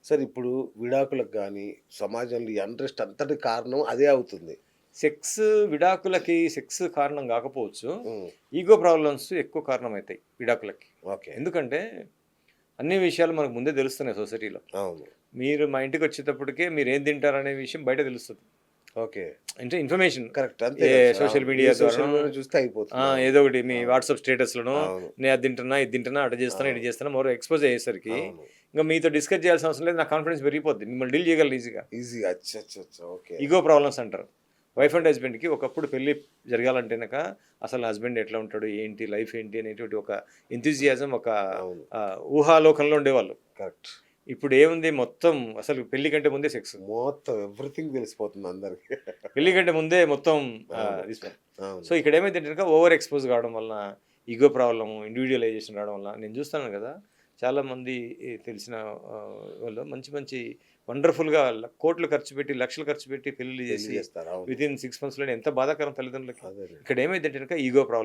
Sir ఇప్పుడు విడాకులకు గానీ, సమాజంలో ఈ అన్రెస్ట్ అంతటి కారణం అదే అవుతుంది. సెక్స్ విడాకులకి సెక్స్ కారణం కాకపోవచ్చు. హ్మ్. ఈగో ప్రాబ్లమ్స్ ఎక్కువ కారణమవుతాయి విడాకులకి. ఓకే. ఎందుకంటే అన్ని విషయాలు మనకు ముందే తెలుస్తున్నాయి సొసైటీలో. అవును. మీరు మా ఇంటికొచ్చేటప్పటికే మీరేం తింటారనే విషయం బయట తెలుస్తది. ఓకే. అంటే ఇన్ఫర్మేషన్ కరెక్ట్. అంతే ఏ కదా సార్. సోషల్ అవును. మీడియా ఏ సోషల్ ద్వారానో మీడియా చూస్తే అయిపోతుంది. అవును. ఏదో ఒకటి మీ అవును. వాట్సాప్ స్టేటస్‌లోనో అవును. నేను అది తింటున్నా, ఇది తింటున్నా, అటు చేస్తున్నా, ఇటు అవును. చేస్తున్నా మరో ఎక్స్‌పోజ్ అయ్యేసరికి అవును. ఇంక మీతో డిస్కస్ చేయాల్సిన అవసరం లేదు. నా కాన్ఫిడెన్స్ పెరిగిపోద్ది. మిమ్మల్ని డీల్ చేయగలను ఈజీగా. ఈజీగా అచ్చచ్చచ్చ! ఓకే. ఇగో ప్రాబ్లమ్స్ అంటారు. Wife okay. అండ్ హస్బెండ్‌కి ఒకప్పుడు పెళ్లి జరగాలంటే గనక అసలు హస్బెండ్ ఎట్లా ఉంటాడు? ఏంటి? లైఫ్ ఏంటి? అనేటువంటి ఒక ఎంథూసియాజం ఒక అవును. ఊహాలోకంలో ఉండేవాళ్ళు. కరెక్ట్. ఇప్పుడు ఏముంది మొత్తం అసలు పెళ్లి కంటే ముందే సెక్స్. మొత్తం ఎవ్రీథింగ్ తెలిసిపోతుంది అందరికి. పెళ్లి కంటే ముందే మొత్తం అవును. రిస్పాన్స్. అవును. సో ఇక్కడ ఏమైందంటే గనక ఓవర్ ఎక్స్‌పోజ్ కావడం వలన ఇగో ప్రాబ్లమ్, ఇండివిడ్యువలైజేషన్ రావడం వల్ల నేను చూస్తాను కదా! చాలామంది తెలిసిన వాళ్ళు మంచి మంచి వండర్‌ఫుల్‌గా కోట్లు ఖర్చు పెట్టి, లక్షలు ఖర్చు పెట్టి పెళ్లిళ్లు పెళ్లి చేసి చేస్తారు. అవును. వితిన్ 6 మంత్స్‌లోనే ఎంత బాధాకరం తల్లిదండ్రులకి. అదేనండి. ఇక్కడ ఏమైందంటే గనక ఈగో ప్రాబ్లమ్.